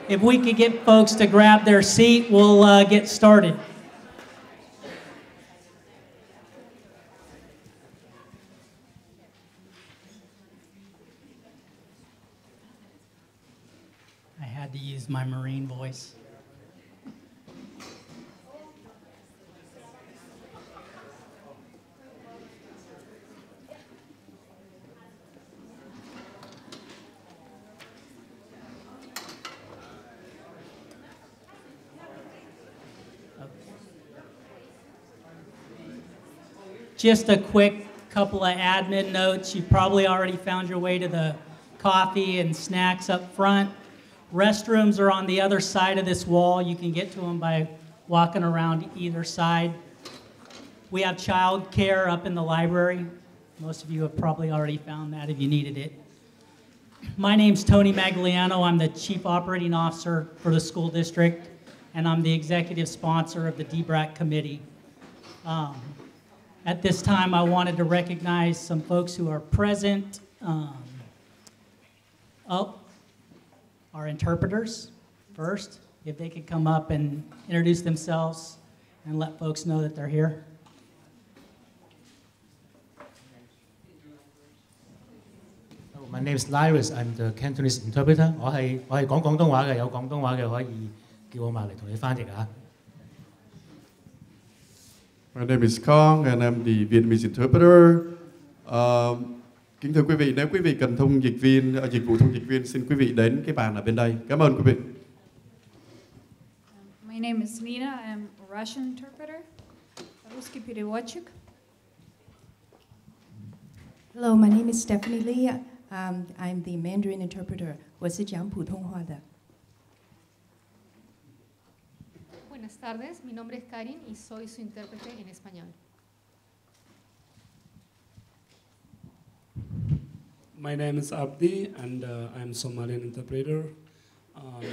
If we could get folks to grab their seat, we'll get started. I had to use my Marine voice. Just a quick couple of admin notes. You've probably already found your way to the coffee and snacks up front. Restrooms are on the other side of this wall. You can get to them by walking around either side. We have child care up in the library. Most of you have probably already found that if you needed it. My name's Tony Magliano. I'm the Chief Operating Officer for the school district, and I'm the executive sponsor of the DBRAC committee. At this time, I wanted to recognize some folks who are present. Our interpreters first, if they could come up and introduce themselves and let folks know that they're here. My name is Lyrus. I'm the Cantonese interpreter. 我係講廣東話嘅，有廣東話嘅可以叫我埋嚟同你翻譯啊。My name is Kong and I'm the Vietnamese interpreter. Kính thưa quý vị, nếu quý vị cần thông dịch viên, dịch vụ thông dịch viên, xin quý vị đến cái bàn ở bên đây. Cảm ơn quý vị. My name is Nina. I'm a Russian interpreter. Русский переводчик. Hello, my name is Stephanie Lee. I'm the Mandarin interpreter. 我是讲普通话的。Buenas tardes, mi nombre es Karin y soy su intérprete en español. My name is Abdi and I'm Somalian interpreter.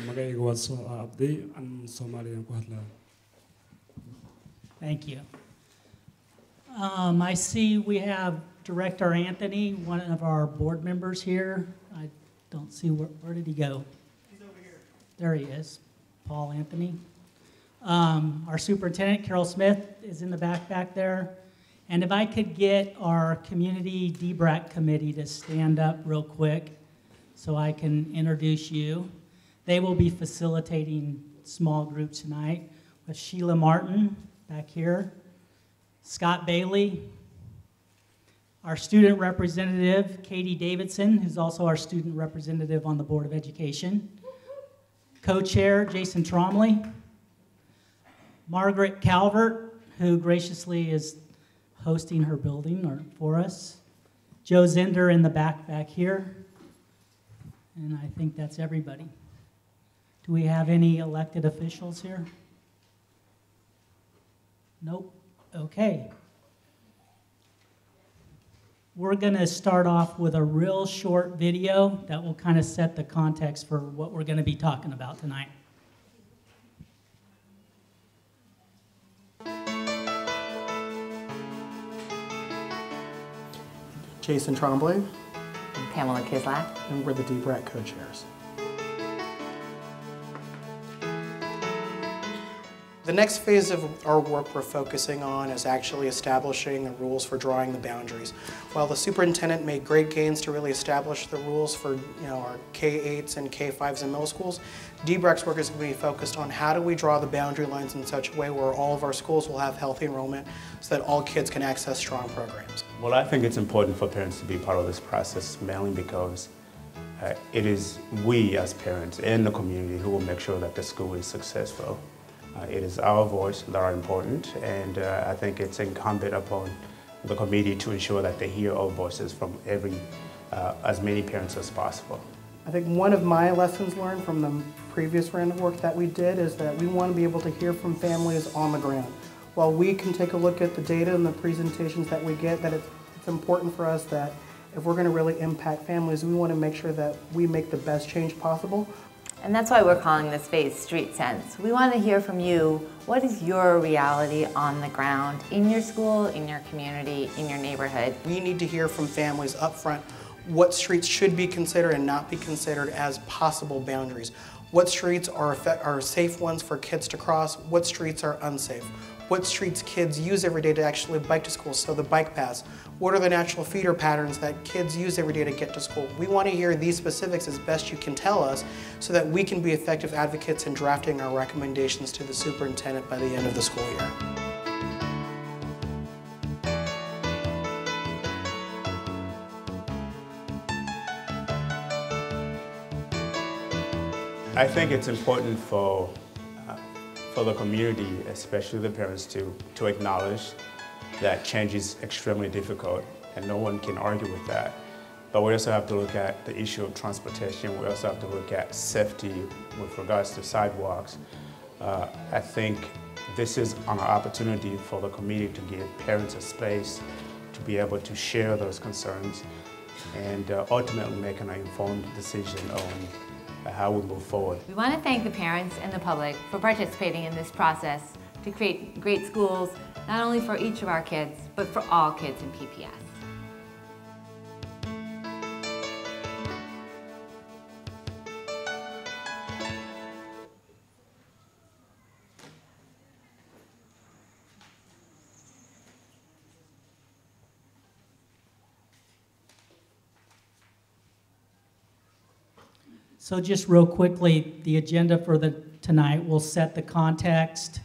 Magay was Abdi and Somalian Kuhatla. Thank you. I see we have Director Anthony, one of our board members here. I don't see where did he go? He's over here. There he is, Paul Anthony. Our superintendent, Carol Smith, is in the back there. And if I could get our community DBRAC committee to stand up real quick so I can introduce you. They will be facilitating small groups tonight with Sheila Martin back here, Scott Bailey, our student representative, Katie Davidson, who's also our student representative on the Board of Education, co-chair, Jason Tromley, Margaret Calvert, who graciously is hosting her building for us. Joe Zender in the back here. And I think that's everybody. Do we have any elected officials here? Nope. Okay. We're going to start off with a real short video that will kind of set the context for what we're going to be talking about tonight. Jason Trombley. And Pamela Kislak. And we're the DBRAC co-chairs. The next phase of our work we're focusing on is actually establishing the rules for drawing the boundaries. While the superintendent made great gains to really establish the rules for our K-8s and K-5s in middle schools, DBRAC's work is going to be focused on how do we draw the boundary lines in such a way where all of our schools will have healthy enrollment so that all kids can access strong programs. Well, I think it's important for parents to be part of this process, mainly because it is we as parents and the community who will make sure that the school is successful. It is our voice that are important, and I think it's incumbent upon the committee to ensure that they hear all voices from as many parents as possible. I think one of my lessons learned from the previous round of work that we did is that we want to be able to hear from families on the ground. While we can take a look at the data and the presentations that we get, that it's important for us that if we're going to really impact families, we want to make sure that we make the best change possible. And that's why we're calling this phase Street Sense. We want to hear from you. What is your reality on the ground, in your school, in your community, in your neighborhood? We need to hear from families up front what streets should be considered and not be considered as possible boundaries. What streets are safe ones for kids to cross? What streets are unsafe? What streets kids use every day to actually bike to school, so the bike paths? What are the natural feeder patterns that kids use every day to get to school? We want to hear these specifics as best you can tell us so that we can be effective advocates in drafting our recommendations to the superintendent by the end of the school year. I think it's important for the community, especially the parents, to acknowledge that change is extremely difficult, and no one can argue with that. But we also have to look at the issue of transportation. We also have to look at safety with regards to sidewalks. I think this is an opportunity for the community to give parents a space to be able to share those concerns and ultimately make an informed decision on how we move forward. We want to thank the parents and the public for participating in this process to create great schools, not only for each of our kids, but for all kids in PPS. So just real quickly, the agenda for tonight, we'll set the context.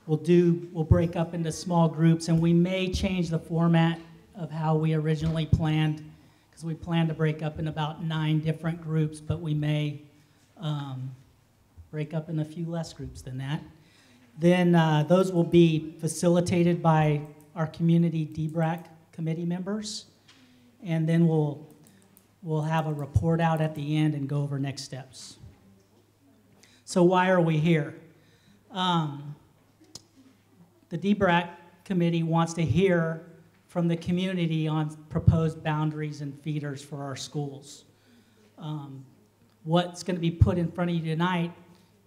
We'll break up into small groups, and we may change the format of how we originally planned, because we planned to break up in about 9 different groups, but we may break up in a few less groups than that. Then those will be facilitated by our community DBRAC committee members, and then we'll have a report out at the end and go over next steps. So why are we here? The DBRAC committee wants to hear from the community on proposed boundaries and feeders for our schools. What's going to be put in front of you tonight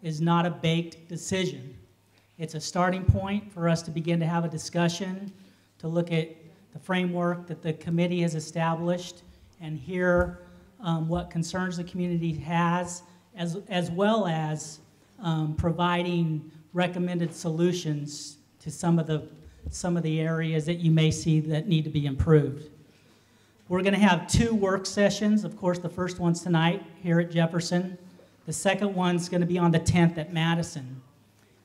is not a baked decision. It's a starting point for us to begin to have a discussion, to look at the framework that the committee has established and hear what concerns the community has, as well as providing recommended solutions to some of the areas that you may see that need to be improved. We're going to have 2 work sessions. Of course, the first one's tonight here at Jefferson. The second one's going to be on the 10th at Madison.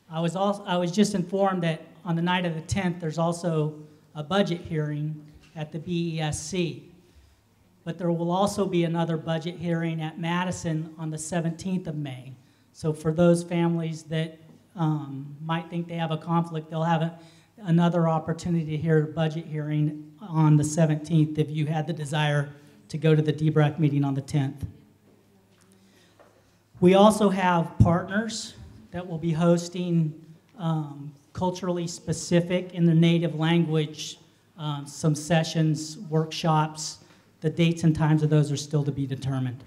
I was just informed that on the night of the 10th, there's also a budget hearing at the BESC. But there will also be another budget hearing at Madison on the 17th of May. So for those families that might think they have a conflict, they'll have another opportunity to hear a budget hearing on the 17th if you had the desire to go to the DBRAC meeting on the 10th. We also have partners that will be hosting culturally specific in the native language, some sessions, workshops. The dates and times of those are still to be determined.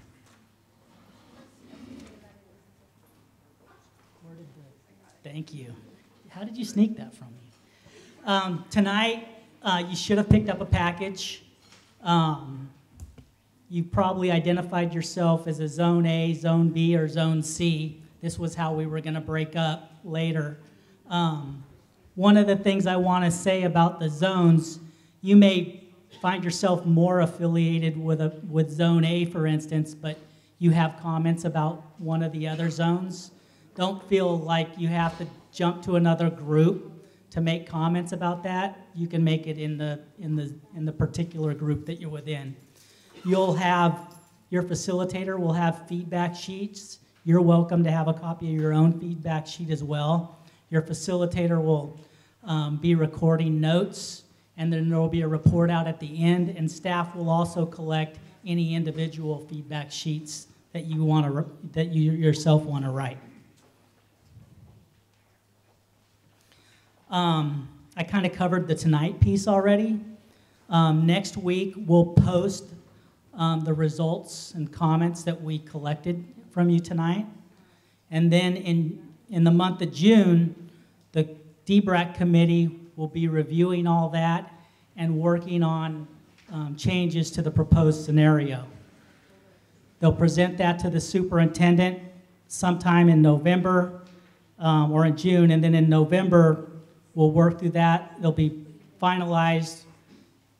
Thank you. How did you sneak that from me? Tonight, you should have picked up a package. You probably identified yourself as a Zone A, Zone B, or Zone C. This was how we were going to break up later. One of the things I want to say about the zones, you may find yourself more affiliated with Zone A, for instance, but you have comments about one of the other zones. Don't feel like you have to jump to another group to make comments about that. You can make it in the particular group that you're within. You'll have, your facilitator will have feedback sheets. You're welcome to have a copy of your own feedback sheet as well. Your facilitator will be recording notes, and then there will be a report out at the end, and staff will also collect any individual feedback sheets that you yourself want to write. I kind of covered the tonight piece already. Next week, we'll post the results and comments that we collected from you tonight. And then in the month of June, the DBRAC committee will be reviewing all that and working on changes to the proposed scenario. They'll present that to the superintendent sometime in November or in June, and then in November, we'll work through that. They'll be finalized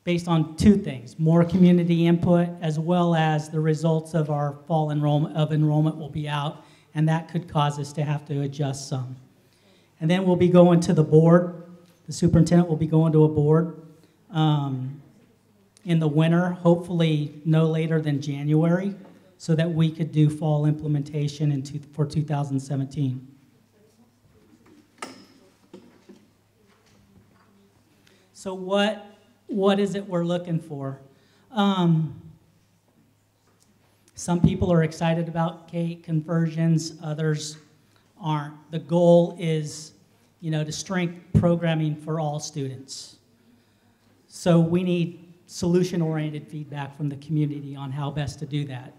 based on two things: more community input, as well as the results of our fall enrollment will be out, and that could cause us to have to adjust some. And then we'll be going to the board. The superintendent will be going to a board in the winter, hopefully no later than January, so that we could do fall implementation for 2017. So what is it we're looking for? Some people are excited about K-8 conversions, others aren't. The goal is, to strengthen programming for all students. So we need solution-oriented feedback from the community on how best to do that.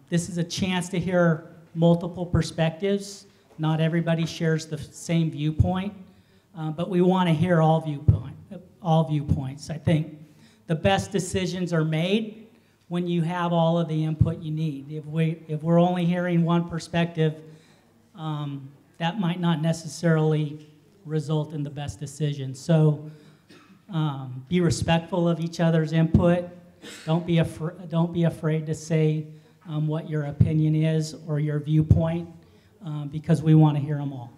This is a chance to hear multiple perspectives. Not everybody shares the same viewpoint, but we want to hear all viewpoints. I think the best decisions are made when you have all of the input you need. If we're only hearing one perspective, that might not necessarily result in the best decision. So be respectful of each other's input. Don't be afraid to say what your opinion is or your viewpoint, because we want to hear them all.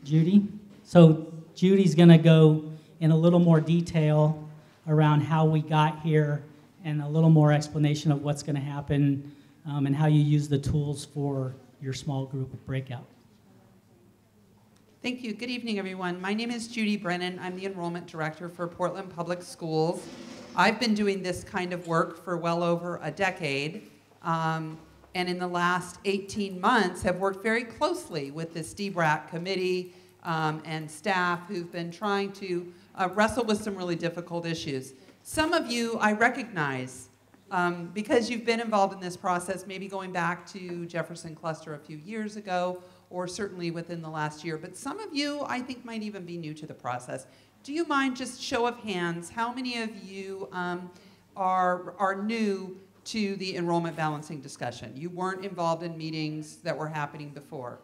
Judy? So Judy's going to go in a little more detail around how we got here and a little more explanation of what's going to happen and how you use the tools for your small group of breakout. Thank you. Good evening, everyone. My name is Judy Brennan. I'm the Enrollment Director for Portland Public Schools. I've been doing this kind of work for well over a decade, and in the last 18 months have worked very closely with this DBRAC committee and staff who've been trying to wrestle with some really difficult issues. Some of you I recognize because you've been involved in this process, maybe going back to Jefferson Cluster a few years ago, or certainly within the last year. But some of you, I think, might even be new to the process. Do you mind, just show of hands, how many of you are new to the enrollment balancing discussion? You weren't involved in meetings that were happening before.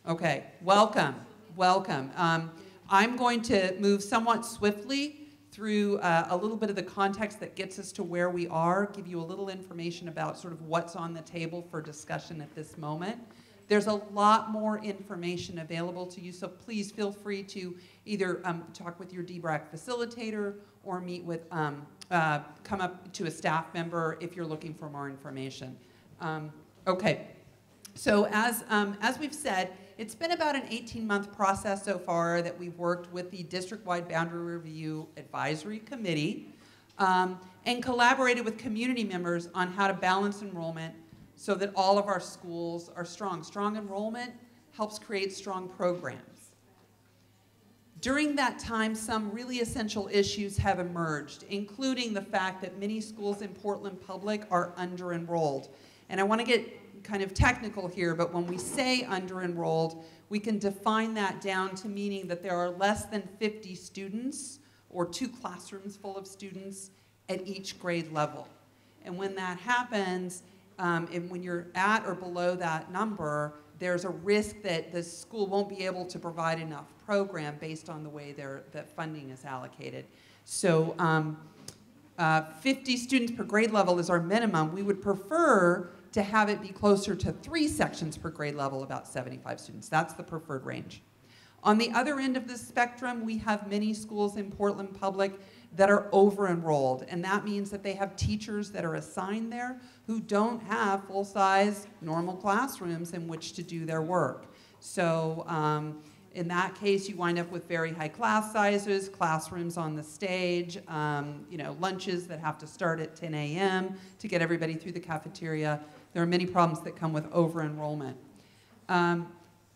Okay, welcome, welcome. I'm going to move somewhat swiftly through a little bit of the context that gets us to where we are, give you a little information about sort of what's on the table for discussion at this moment. There's a lot more information available to you, so please feel free to either talk with your DBRAC facilitator or meet with, come up to a staff member if you're looking for more information. Okay, so as we've said, it's been about an 18-month process so far that we've worked with the District-Wide Boundary Review Advisory Committee and collaborated with community members on how to balance enrollment so that all of our schools are strong. Strong enrollment helps create strong programs. During that time, some really essential issues have emerged, including the fact that many schools in Portland Public are under-enrolled. And I want to get kind of technical here, but when we say under-enrolled, we can define that down to meaning that there are less than 50 students or 2 classrooms full of students at each grade level. And when that happens, and when you're at or below that number, there's a risk that the school won't be able to provide enough program based on the way that funding is allocated. So 50 students per grade level is our minimum. We would prefer to have it be closer to 3 sections per grade level, about 75 students. That's the preferred range. On the other end of the spectrum, we have many schools in Portland Public that are over-enrolled, and that means that they have teachers that are assigned there who don't have full-size normal classrooms in which to do their work. So in that case, you wind up with very high class sizes, classrooms on the stage, lunches that have to start at 10 a.m. to get everybody through the cafeteria. There are many problems that come with over-enrollment.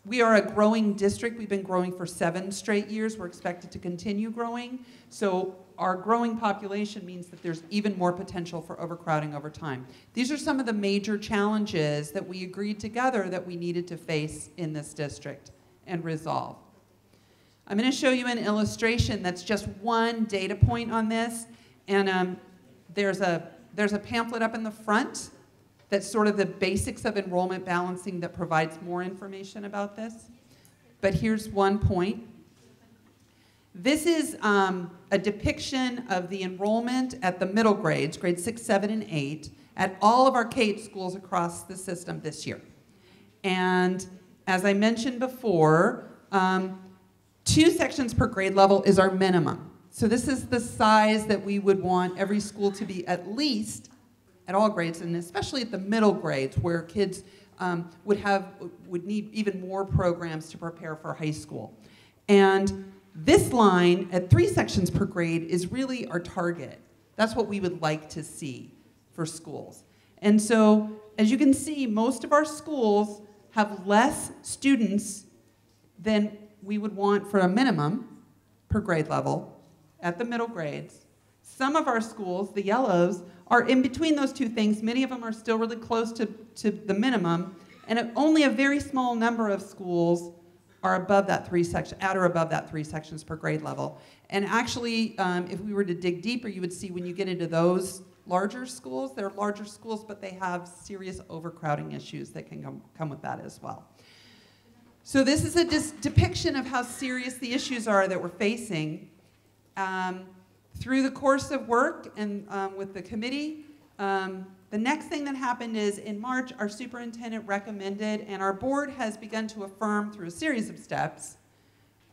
We are a growing district. We've been growing for 7 straight years. We're expected to continue growing. So our growing population means that there's even more potential for overcrowding over time. These are some of the major challenges that we agreed together that we needed to face in this district and resolve. I'm going to show you an illustration that's just one data point on this. And there's a pamphlet up in the front that's sort of the basics of enrollment balancing that provides more information about this. But here's one point. This is a depiction of the enrollment at the middle grades, grades 6, 7, and 8, at all of our K-8 schools across the system this year. And as I mentioned before, 2 sections per grade level is our minimum. So this is the size that we would want every school to be at least at all grades, and especially at the middle grades where kids would need even more programs to prepare for high school. And this line at 3 sections per grade is really our target. That's what we would like to see for schools. And so, as you can see, most of our schools have less students than we would want for a minimum per grade level at the middle grades. Some of our schools, the yellows, are in between those 2 things. Many of them are still really close to the minimum, and only a very small number of schools are above that 3 sections, at or above that 3 sections per grade level. And actually, if we were to dig deeper, you would see when you get into those larger schools, they're larger schools, but they have serious overcrowding issues that can come with that as well. So this is a depiction of how serious the issues are that we're facing. Through the course of work and with the committee, the next thing that happened is in March, our superintendent recommended, and our board has begun to affirm through a series of steps,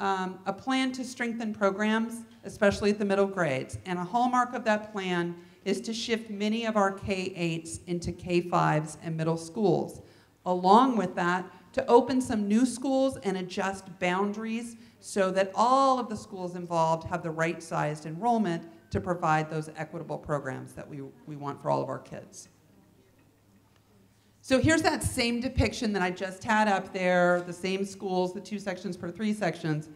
a plan to strengthen programs, especially at the middle grades. And a hallmark of that plan is to shift many of our K-8s into K-5s and middle schools. Along with that, to open some new schools and adjust boundaries so that all of the schools involved have the right-sized enrollment to provide those equitable programs that we want for all of our kids. So here's that same depiction that I just had up there, the same schools, the 2 sections per 3 sections.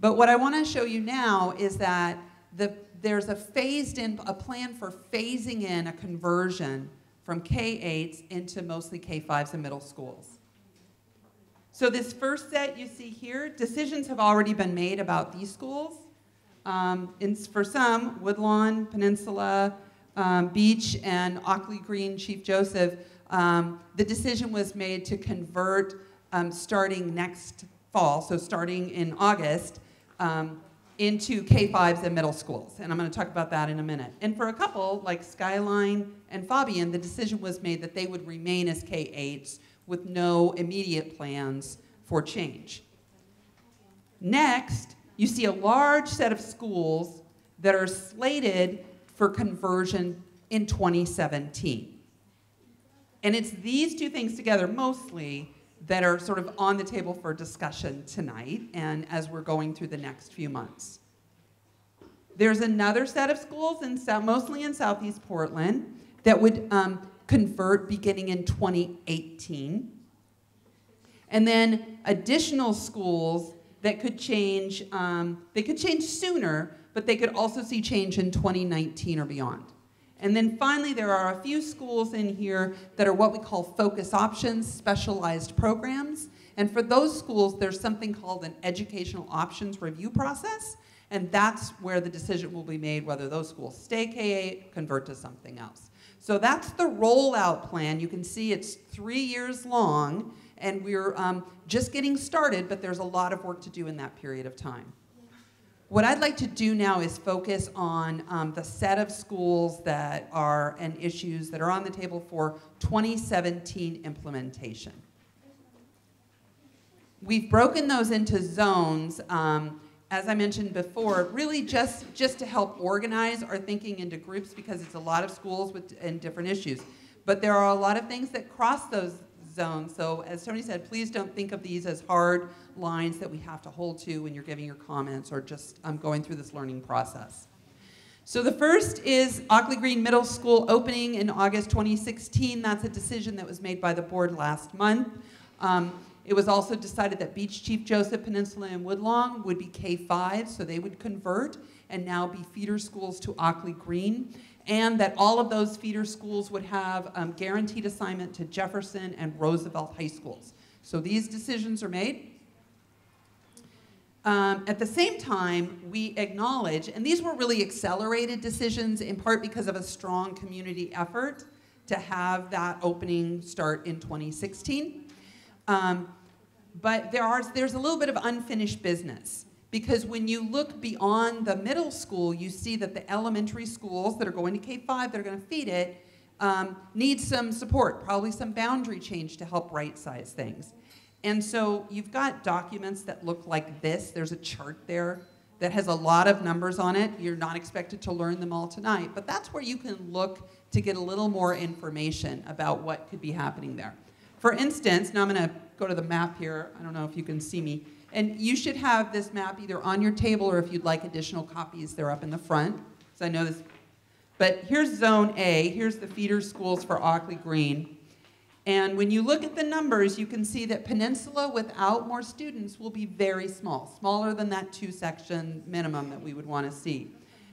But what I want to show you now is that there's a plan for phasing in a conversion from K-8s into mostly K-5s and middle schools. So this first set you see here, decisions have already been made about these schools. For some, Woodlawn, Peninsula, Beach, and Ockley Green, Chief Joseph, the decision was made to convert starting next fall, so starting in August, into K-5s and middle schools. And I'm going to talk about that in a minute. And for a couple, like Skyline and Fabian, the decision was made that they would remain as K-8s with no immediate plans for change. Next, you see a large set of schools that are slated for conversion in 2017. And it's these 2 things together mostly that are sort of on the table for discussion tonight and as we're going through the next few months. There's another set of schools, mostly in Southeast Portland, that would convert beginning in 2018. And then additional schools that could change, they could change sooner, but they could also see change in 2019 or beyond. And then finally, there are a few schools in here that are what we call focus options, specialized programs. And for those schools, there's something called an educational options review process, and that's where the decision will be made whether those schools stay K-8, convert to something else. So that's the rollout plan. You can see it's 3 years long, and we're just getting started, but there's a lot of work to do in that period of time. What I'd like to do now is focus on the set of schools that are and issues that are on the table for 2017 implementation. We've broken those into zones, as I mentioned before, really just to help organize our thinking into groups because it's a lot of schools and different issues. But there are a lot of things that cross those zones. So as Tony said, please don't think of these as hard lines that we have to hold to when you're giving your comments or just going through this learning process. So the first is Ockley Green Middle School opening in August 2016. That's a decision that was made by the board last month. It was also decided that Beach, Chief Joseph, Peninsula, and Woodlawn would be K-5, so they would convert and now be feeder schools to Ockley Green, and that all of those feeder schools would have guaranteed assignment to Jefferson and Roosevelt high schools. So these decisions are made. At the same time, we acknowledge, and these were really accelerated decisions in part because of a strong community effort to have that opening start in 2016. But there's a little bit of unfinished business, because when you look beyond the middle school, you see that the elementary schools that are going to K-5, that are going to feed it, need some support, probably some boundary change to help right-size things. And so you've got documents that look like this. There's a chart there that has a lot of numbers on it. You're not expected to learn them all tonight, but that's where you can look to get a little more information about what could be happening there. For instance, now I'm going to go to the map here. I don't know if you can see me. And you should have this map either on your table, or if you'd like additional copies, they're up in the front. So I know this. But here's Zone A. Here's the feeder schools for Ockley Green. And when you look at the numbers, you can see that Peninsula without more students will be very small, smaller than that 2-section minimum that we would want to see.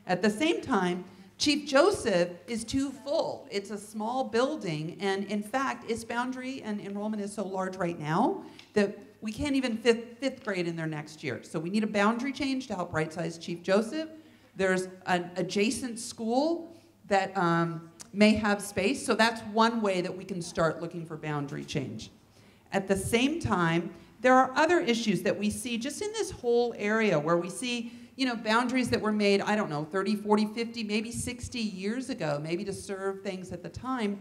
At the same time, Chief Joseph is too full. It's a small building, and in fact, its boundary and enrollment is so large right now that we can't even fifth grade in there next year. So we need a boundary change to help right-size Chief Joseph. There's an adjacent school that may have space, so that's one way that we can start looking for boundary change. At the same time, there are other issues that we see just in this whole area where we see, you know, boundaries that were made, I don't know, 30, 40, 50, maybe 60 years ago, maybe to serve things at the time,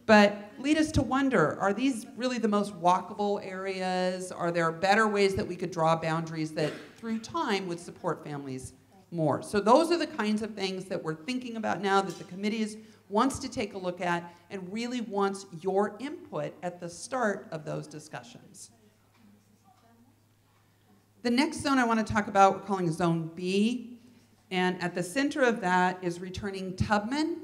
but lead us to wonder, are these really the most walkable areas? Are there better ways that we could draw boundaries that through time would support families more? So those are the kinds of things that we're thinking about now, that the committee wants to take a look at and really wants your input at the start of those discussions. The next zone I want to talk about, we're calling Zone B, and at the center of that is returning Tubman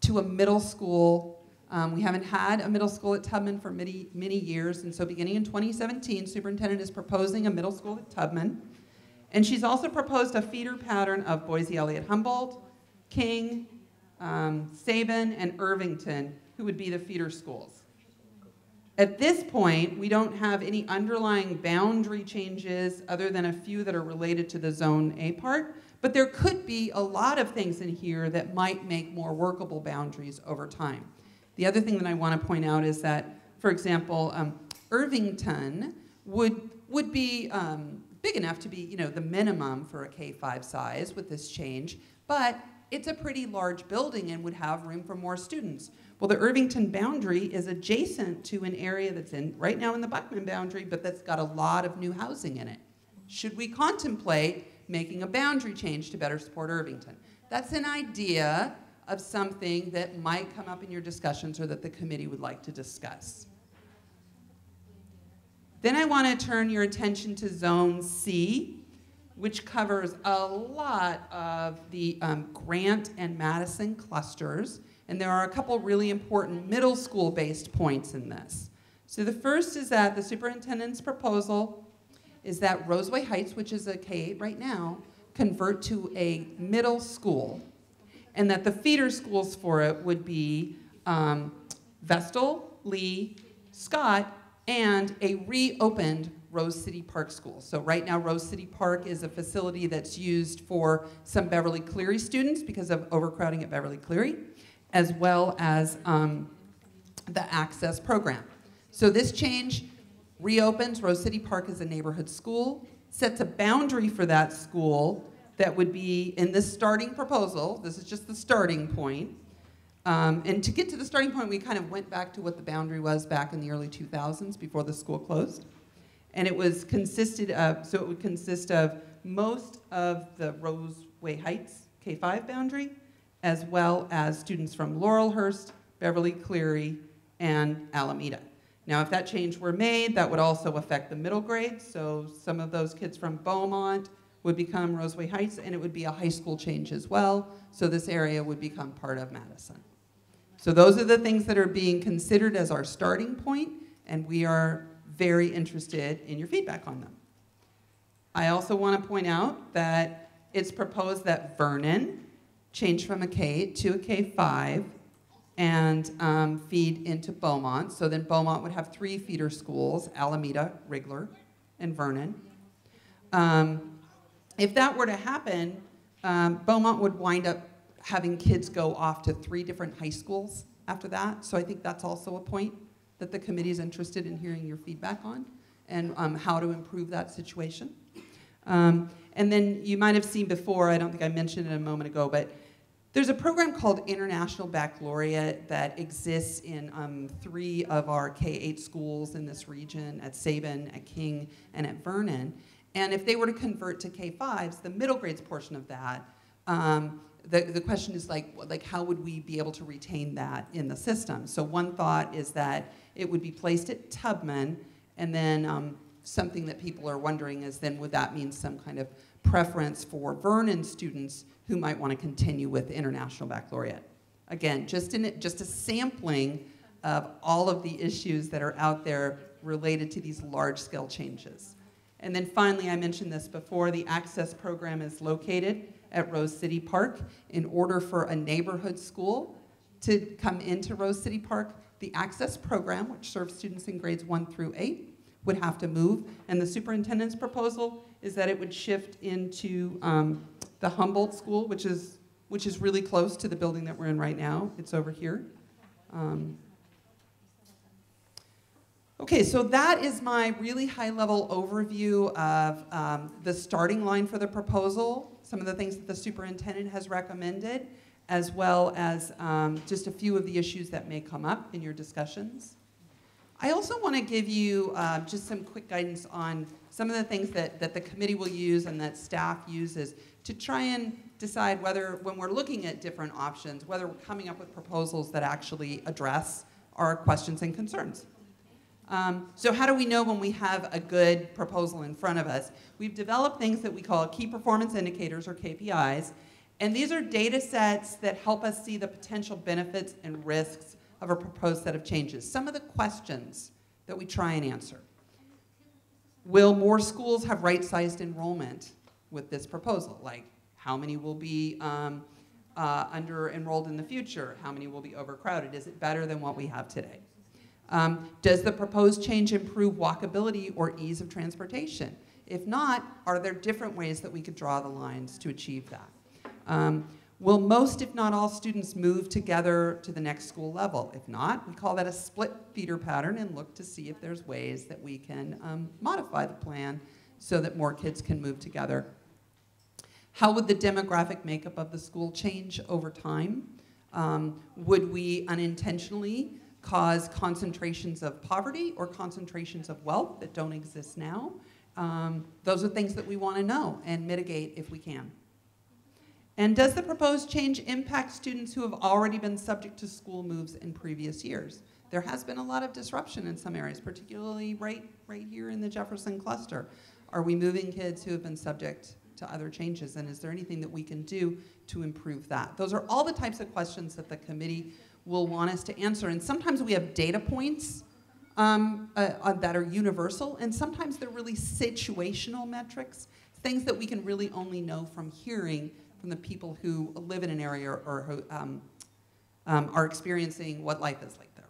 to a middle school. We haven't had a middle school at Tubman for many, many years, and so beginning in 2017, Superintendent is proposing a middle school at Tubman. And she's also proposed a feeder pattern of Boise Elliott Humboldt, King, Sabin, and Irvington, who would be the feeder schools. At this point, we don't have any underlying boundary changes other than a few that are related to the Zone A part, but there could be a lot of things in here that might make more workable boundaries over time. The other thing that I want to point out is that, for example, Irvington would be big enough to be, you know, the minimum for a K-5 size with this change, but it's a pretty large building and would have room for more students. Well, the Irvington boundary is adjacent to an area that's right now in the Buckman boundary, but that's got a lot of new housing in it. Should we contemplate making a boundary change to better support Irvington? That's an idea of something that might come up in your discussions or that the committee would like to discuss. Then I want to turn your attention to Zone C, which covers a lot of the Grant and Madison clusters. And there are a couple really important middle school-based points in this. So the first is that the superintendent's proposal is that Roseway Heights, which is a K-8 right now, convert to a middle school, and that the feeder schools for it would be Vestal, Lee, Scott, and a reopened Rose City Park School. So right now, Rose City Park is a facility that's used for some Beverly Cleary students because of overcrowding at Beverly Cleary, as well as the Access program. So this change reopens Rose City Park as a neighborhood school, sets a boundary for that school that would be in this starting proposal. This is just the starting point. And to get to the starting point, we kind of went back to what the boundary was back in the early 2000s before the school closed. And it was consisted of, so it would consist of most of the Roseway Heights K-5 boundary, as well as students from Laurelhurst, Beverly Cleary, and Alameda. Now, if that change were made, that would also affect the middle grades. So some of those kids from Beaumont would become Roseway Heights, and it would be a high school change as well. So this area would become part of Madison. So those are the things that are being considered as our starting point, and we are very interested in your feedback on them. I also want to point out that it's proposed that Vernon change from a K to a K-5 and feed into Beaumont. So then Beaumont would have 3 feeder schools, Alameda, Rigler, and Vernon. If that were to happen, Beaumont would wind up having kids go off to 3 different high schools after that. So I think that's also a point that the committee is interested in hearing your feedback on, and how to improve that situation. And then you might have seen before, I don't think I mentioned it a moment ago, but there's a program called International Baccalaureate that exists in 3 of our K-8 schools in this region, at Sabin, at King, and at Vernon. And if they were to convert to K-5s, the middle grades portion of that, the question is like how would we be able to retain that in the system? So one thought is that it would be placed at Tubman, and then something that people are wondering is then would that mean some kind of preference for Vernon students who might want to continue with International Baccalaureate? Again, just a sampling of all of the issues that are out there related to these large-scale changes. And then finally, I mentioned this before, the Access program is located at Rose City Park. In order for a neighborhood school to come into Rose City Park, the Access program, which serves students in grades 1 through 8, would have to move. And the superintendent's proposal is that it would shift into the Humboldt School, which is really close to the building that we're in right now. It's over here. Okay, so that is my really high-level overview of the starting line for the proposal, some of the things that the superintendent has recommended, as well as just a few of the issues that may come up in your discussions. I also want to give you just some quick guidance on some of the things that the committee will use and that staff uses to try and decide whether, when we're looking at different options, whether we're coming up with proposals that actually address our questions and concerns. So how do we know when we have a good proposal in front of us? We've developed things that we call key performance indicators, or KPIs, and these are data sets that help us see the potential benefits and risks of a proposed set of changes. Some of the questions that we try and answer. Will more schools have right-sized enrollment with this proposal? Like, how many will be under-enrolled in the future? How many will be overcrowded? Is it better than what we have today? Does the proposed change improve walkability or ease of transportation? If not, are there different ways that we could draw the lines to achieve that? Will most, if not all, students move together to the next school level? If not, we call that a split feeder pattern and look to see if there's ways that we can modify the plan so that more kids can move together. How would the demographic makeup of the school change over time? Would we unintentionally cause concentrations of poverty or concentrations of wealth that don't exist now? Those are things that we want to know and mitigate if we can. And does the proposed change impact students who have already been subject to school moves in previous years? There has been a lot of disruption in some areas, particularly right here in the Jefferson cluster. Are we moving kids who have been subject to other changes, and is there anything that we can do to improve that? Those are all the types of questions that the committee will want us to answer, and sometimes we have data points that are universal, and sometimes they're really situational metrics, things that we can really only know from hearing from the people who live in an area or who are experiencing what life is like there.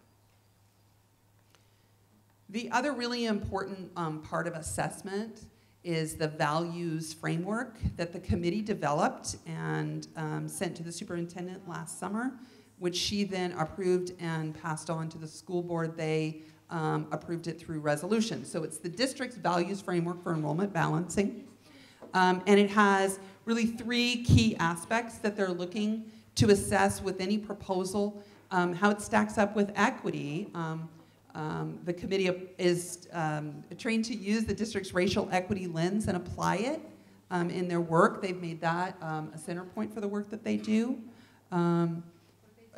The other really important part of assessment is the values framework that the committee developed and sent to the superintendent last summer, which she then approved and passed on to the school board. They approved it through resolution. So it's the district's values framework for enrollment balancing. And it has really 3 key aspects that they're looking to assess with any proposal, how it stacks up with equity. The committee is trained to use the district's racial equity lens and apply it in their work. They've made that a center point for the work that they do.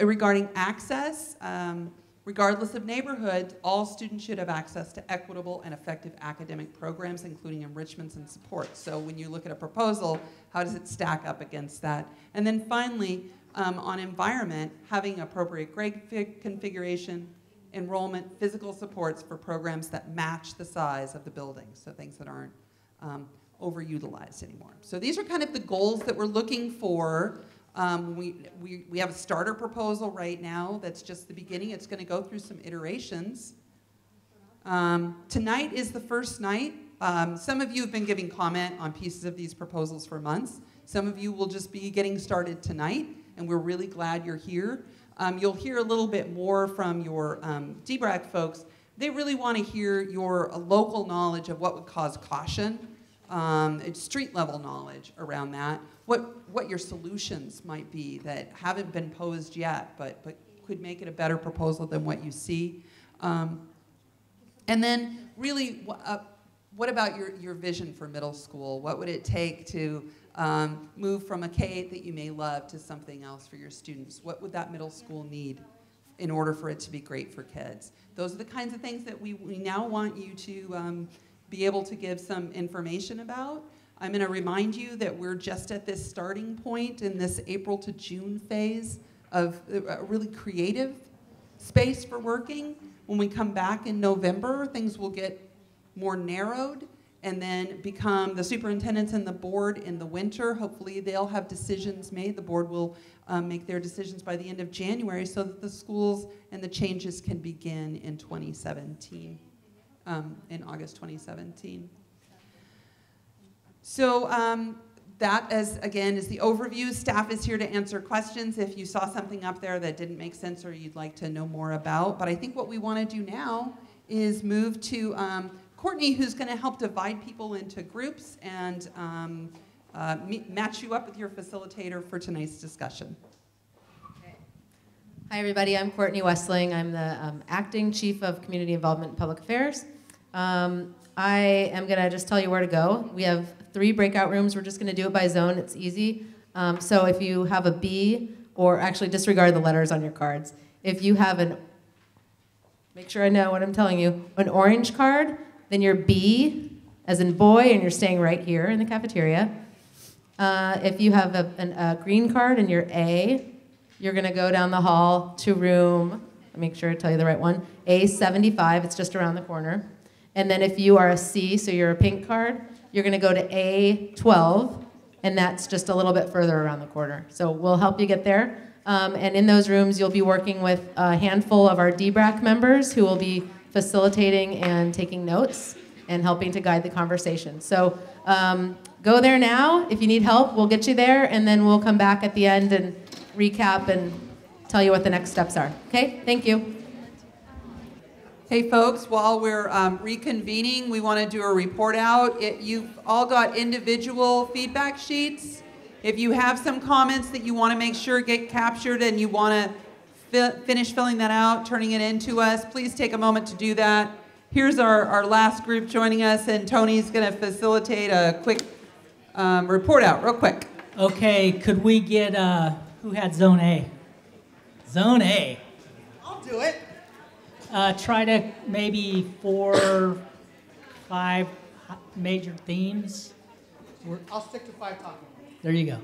Regarding access, regardless of neighborhood, all students should have access to equitable and effective academic programs, including enrichments and support. So when you look at a proposal, how does it stack up against that? And then finally, on environment, having appropriate grade configuration, enrollment, physical supports for programs that match the size of the building, so things that aren't overutilized anymore. So these are kind of the goals that we're looking for. We have a starter proposal right now that's just the beginning. It's going to go through some iterations. Tonight is the first night Some of you have been giving comment on pieces of these proposals for months. Some of you will just be getting started tonight, and we're really glad you're here. You'll hear a little bit more from your DBRAC folks. They really want to hear your local knowledge of what would cause caution, street level knowledge around that, what your solutions might be that haven't been posed yet, but could make it a better proposal than what you see. And then really, what about your vision for middle school? What would it take to move from a K-8 that you may love to something else for your students? What would that middle school need in order for it to be great for kids? Those are the kinds of things that we now want you to be able to give some information about. I'm going to remind you that we're just at this starting point in this April to June phase of a really creative space for working. When we come back in November, things will get more narrowed and then become the superintendents and the board in the winter. Hopefully they'll have decisions made. The board will make their decisions by the end of January so that the schools and the changes can begin in 2017, in August 2017. So that, again, is the overview. Staff is here to answer questions if you saw something up there that didn't make sense or you'd like to know more about. But I think what we want to do now is move to Courtney, who's going to help divide people into groups and match you up with your facilitator for tonight's discussion. Okay. Hi, everybody. I'm Courtney Westling. I'm the Acting Chief of Community Involvement and Public Affairs. I am going to just tell you where to go. We have 3 breakout rooms. We're just going to do it by zone. It's easy. So if you have a B, or actually disregard the letters on your cards. If you have an, make sure I know what I'm telling you, an orange card, then you're B, as in boy, and you're staying right here in the cafeteria. If you have a green card and you're A, you're going to go down the hall to room, make sure I tell you the right one, A75. It's just around the corner. And then if you are a C, so you're a pink card, you're going to go to A12, and that's just a little bit further around the corner. So we'll help you get there. And in those rooms, you'll be working with a handful of our DBRAC members who will be facilitating and taking notes and helping to guide the conversation. So go there now. If you need help, we'll get you there, and then we'll come back at the end and recap and tell you what the next steps are. Okay? Thank you. Hey folks, while we're reconvening, we want to do a report out. You've all got individual feedback sheets. If you have some comments that you want to make sure get captured and you want to finish filling that out, turning it in to us, please take a moment to do that. Here's our last group joining us, and Tony's going to facilitate a quick report out, real quick. Okay, could we get, who had Zone A? Zone A. I'll do it. Try to maybe 4 or 5 major themes. I'll stick to 5 talking. There you go.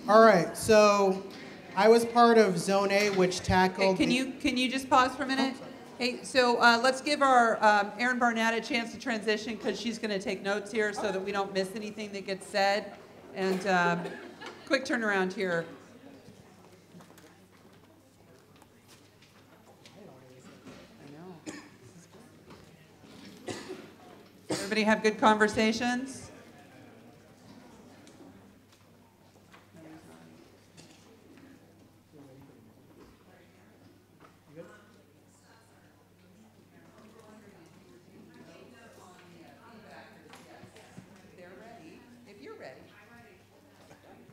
All right, so I was part of Zone A, which tackled... Hey, can you just pause for a minute? Hey, so let's give our Erin Barnett a chance to transition, because she's going to take notes here so that we don't miss anything that gets said. And quick turnaround here. Everybody have good conversations? They're ready. If you're ready.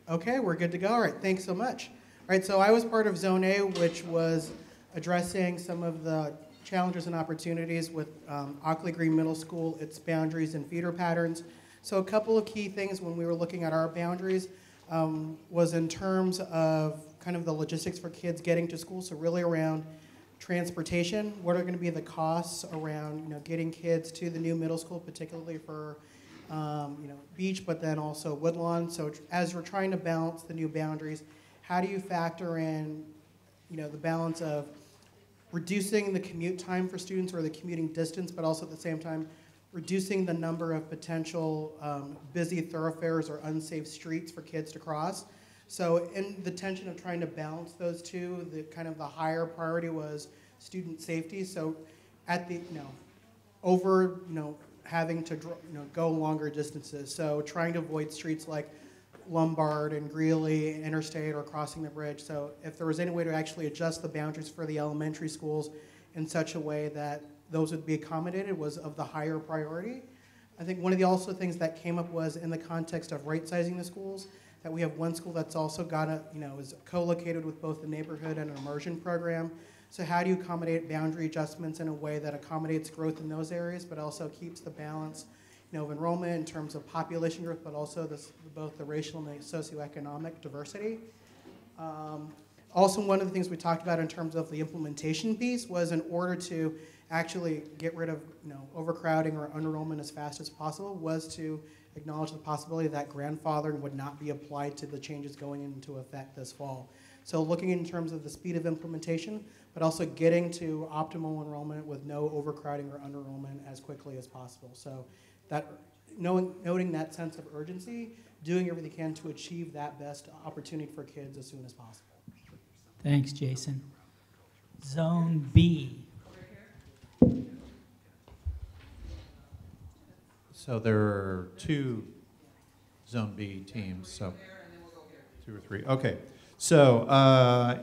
Okay, we're good to go. All right, thanks so much. All right, so I was part of Zone A, which was addressing some of the challenges and opportunities with Aqua Green Middle School, its boundaries and feeder patterns. So a couple of key things when we were looking at our boundaries was in terms of kind of the logistics for kids getting to school, so really around transportation. What are going to be the costs around getting kids to the new middle school, particularly for beach, but then also Woodlawn. So as you're trying to balance the new boundaries, how do you factor in the balance of reducing the commute time for students or the commuting distance, but also at the same time reducing the number of potential busy thoroughfares or unsafe streets for kids to cross. So in the tension of trying to balance those two, the higher priority was student safety. So at the over, having to go longer distances. So trying to avoid streets like Lombard and Greeley, Interstate, or crossing the bridge. So if there was any way to actually adjust the boundaries for the elementary schools in such a way that those would be accommodated was of the higher priority. I think one of the also things that came up was in the context of right-sizing the schools, that we have one school that's also got is co-located with both the neighborhood and an immersion program. So how do you accommodate boundary adjustments in a way that accommodates growth in those areas, but also keeps the balance, of enrollment in terms of population growth, but also both the racial and the socioeconomic diversity. Also, one of the things we talked about in terms of the implementation piece was in order to actually get rid of overcrowding or under-enrollment as fast as possible was to acknowledge the possibility that grandfathering would not be applied to the changes going into effect this fall. So looking in terms of the speed of implementation, but also getting to optimal enrollment with no overcrowding or under-enrollment as quickly as possible. So that noting that sense of urgency, doing everything they can to achieve that best opportunity for kids as soon as possible. Thanks, Jason. Zone B. So there are two Zone B teams, so 2 or 3. Okay. So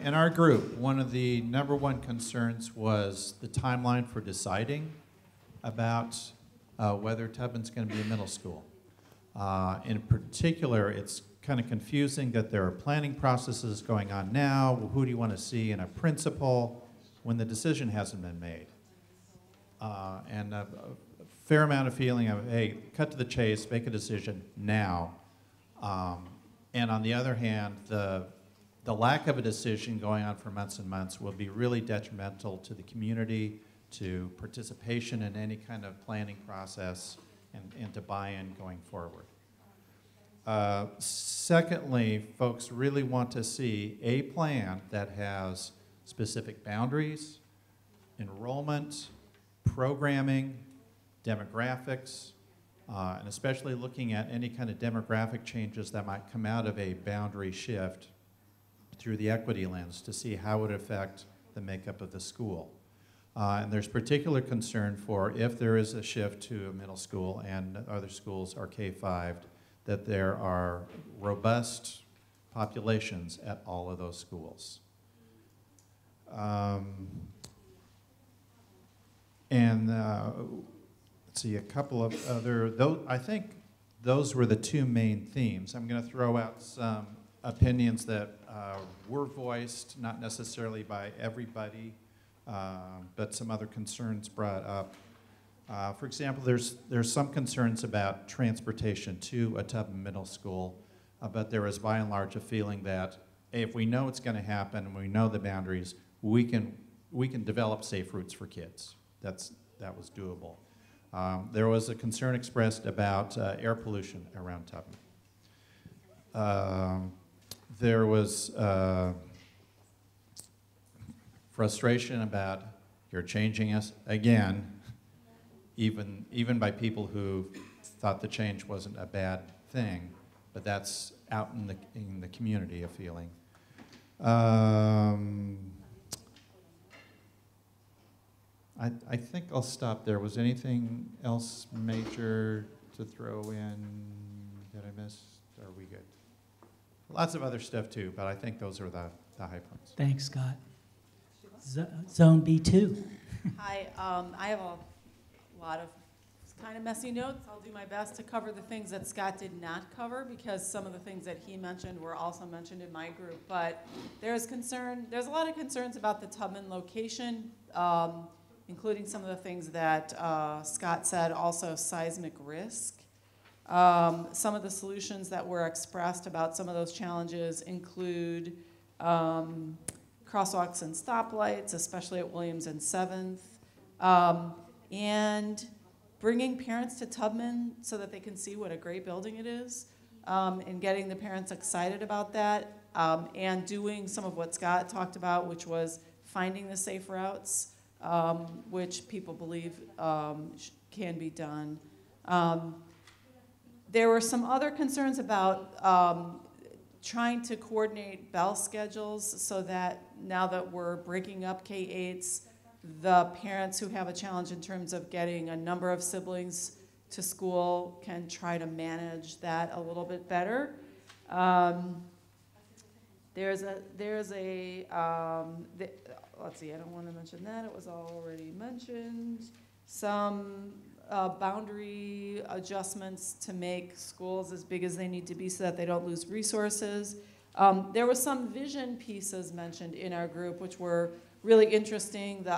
in our group, one of the #1 concerns was the timeline for deciding about whether Tubman's going to be a middle school. In particular, it's kind of confusing that there are planning processes going on now. Who do you want to see in a principal when the decision hasn't been made? And a fair amount of feeling of, hey, cut to the chase, make a decision now. And on the other hand, the lack of a decision going on for months and months will be really detrimental to the community, to participation in any kind of planning process, and to buy-in going forward. Secondly, folks really want to see a plan that has specific boundaries, enrollment, programming, demographics, and especially looking at any kind of demographic changes that might come out of a boundary shift through the equity lens to see how it would affect the makeup of the school. And there's particular concern for if there is a shift to a middle school and other schools are K-5, that there are robust populations at all of those schools. Let's see, a couple of other, I think those were the two main themes. I'm going to throw out some opinions that were voiced, not necessarily by everybody, but some other concerns brought up. For example, there's some concerns about transportation to a Tubman Middle School, but there is by and large a feeling that if we know it's going to happen and we know the boundaries, we can develop safe routes for kids. That was doable. There was a concern expressed about air pollution around Tubman. There was frustration about you're changing us again, even by people who thought the change wasn't a bad thing, but that's out in the community a feeling. I think I'll stop there. Was anything else major to throw in that I missed? Or are we good? Lots of other stuff too, but I think those are the high points. Thanks, Scott. Zone B2. Hi, I have a lot of kind of messy notes. I'll do my best to cover the things that Scott did not cover because some of the things that he mentioned were also mentioned in my group. But there's a lot of concerns about the Tubman location, including some of the things that Scott said, also seismic risk. Some of the solutions that were expressed about some of those challenges include crosswalks and stoplights, especially at Williams and 7th, and bringing parents to Tubman so that they can see what a great building it is, and getting the parents excited about that, and doing some of what Scott talked about, which was finding the safe routes, which people believe can be done. There were some other concerns about trying to coordinate bell schedules so that now that we're breaking up K-8s, the parents who have a challenge in terms of getting a number of siblings to school can try to manage that a little bit better. Let's see, I don't want to mention that, it was already mentioned. Some boundary adjustments to make schools as big as they need to be so that they don't lose resources. There were some vision pieces mentioned in our group which were really interesting. The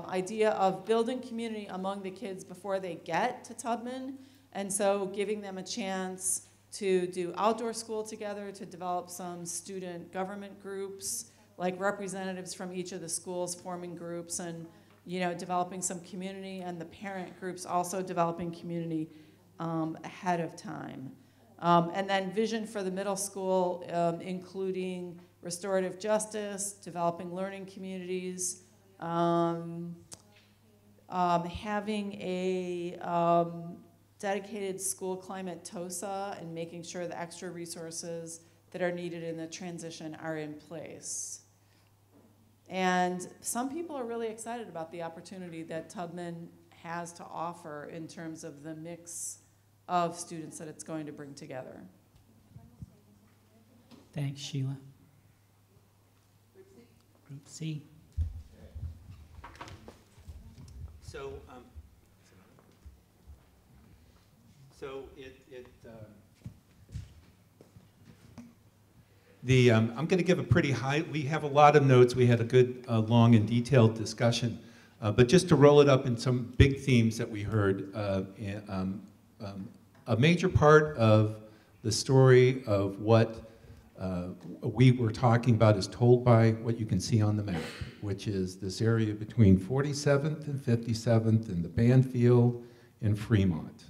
idea of building community among the kids before they get to Tubman, and so giving them a chance to do outdoor school together, to develop some student government groups, like representatives from each of the schools forming groups and developing some community, and the parent groups also developing community ahead of time. And then vision for the middle school, including restorative justice, developing learning communities, having a dedicated school climate TOSA, and making sure the extra resources that are needed in the transition are in place. And some people are really excited about the opportunity that Tubman has to offer in terms of the mix of students that it's going to bring together. Thanks, Sheila. Group C. So, I'm going to give a pretty high, we have a lot of notes, we had a good, long and detailed discussion, but just to roll it up in some big themes that we heard, a major part of the story of what we were talking about is told by what you can see on the map, which is this area between 47th and 57th and the Banfield and Fremont.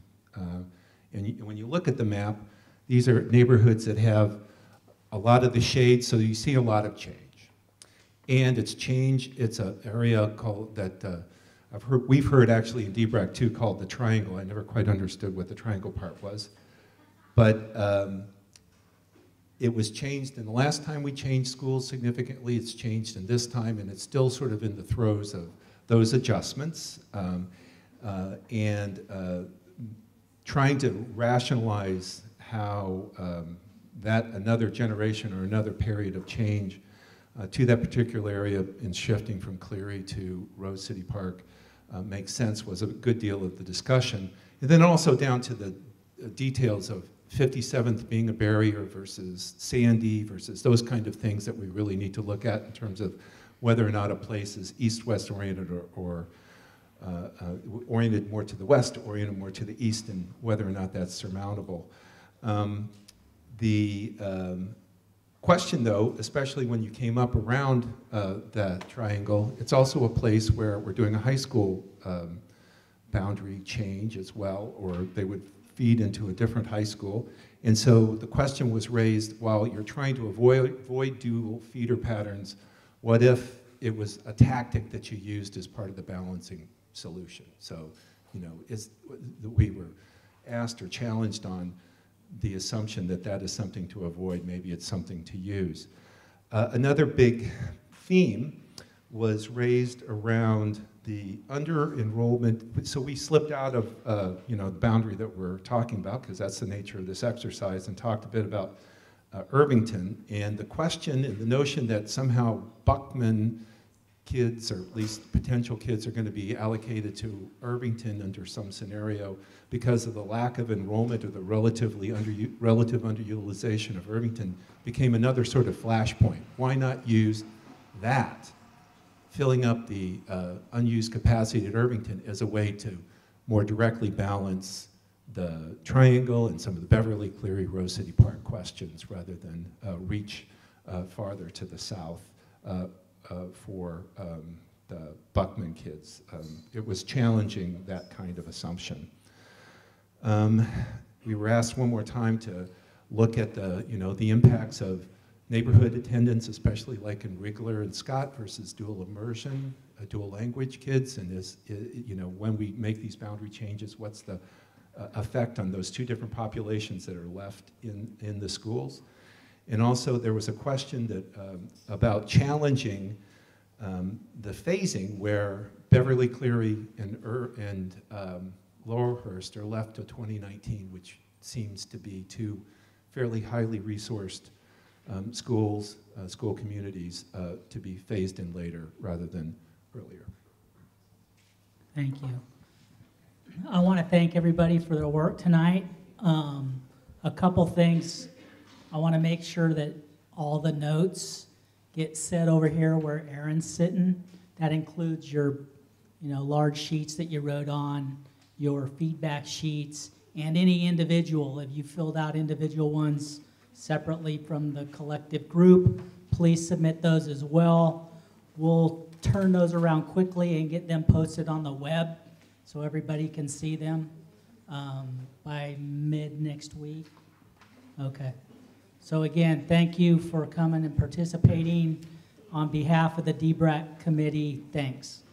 And when you look at the map, these are neighborhoods that have a lot of the shade, so you see a lot of change. And it's changed, it's an area called that, we've heard actually in DBRAC too, called the triangle. I never quite understood what the triangle part was. But it was changed, and the last time we changed schools significantly, it's changed in this time, and it's still sort of in the throes of those adjustments. Trying to rationalize how that another generation or another period of change to that particular area in shifting from Cleary to Rose City Park makes sense was a good deal of the discussion. And then also down to the details of 57th being a barrier versus Sandy versus those kind of things that we really need to look at in terms of whether or not a place is east-west oriented or oriented more to the west, oriented more to the east, and whether or not that's surmountable. The question though, especially when you came up around that triangle, it's also a place where we're doing a high school boundary change as well, or they would feed into a different high school. And so the question was raised, while you're trying to avoid dual feeder patterns, what if it was a tactic that you used as part of the balancing solution? So, we were asked or challenged on the assumption that that is something to avoid, maybe it's something to use. Another big theme was raised around the under-enrollment. So we slipped out of the boundary that we're talking about, because that's the nature of this exercise, and talked a bit about Irvington, and the question and the notion that somehow Buckman kids, or at least potential kids, are going to be allocated to Irvington under some scenario because of the lack of enrollment or the relative underutilization of Irvington became another sort of flashpoint. Why not use that, filling up the unused capacity at Irvington, as a way to more directly balance the triangle and some of the Beverly, Cleary, Rose City Park questions, rather than reach farther to the south for the Buckman kids. It was challenging that kind of assumption. We were asked one more time to look at the impacts of neighborhood attendance, especially like in Rigler and Scott, versus dual immersion, dual language kids, and when we make these boundary changes, what's the effect on those two different populations that are left in the schools. And also there was a question that about challenging the phasing, where Beverly Cleary and Laurelhurst are left to 2019, which seems to be two fairly highly resourced schools, school communities to be phased in later rather than earlier. Thank you. I want to thank everybody for their work tonight. A couple things. I want to make sure that all the notes get set over here where Aaron's sitting. That includes your large sheets that you wrote on, your feedback sheets, and any individual. If you filled out individual ones separately from the collective group, please submit those as well. We'll turn those around quickly and get them posted on the web so everybody can see them by mid next week. Okay. So again, thank you for coming and participating. On behalf of the DBRAC committee, thanks.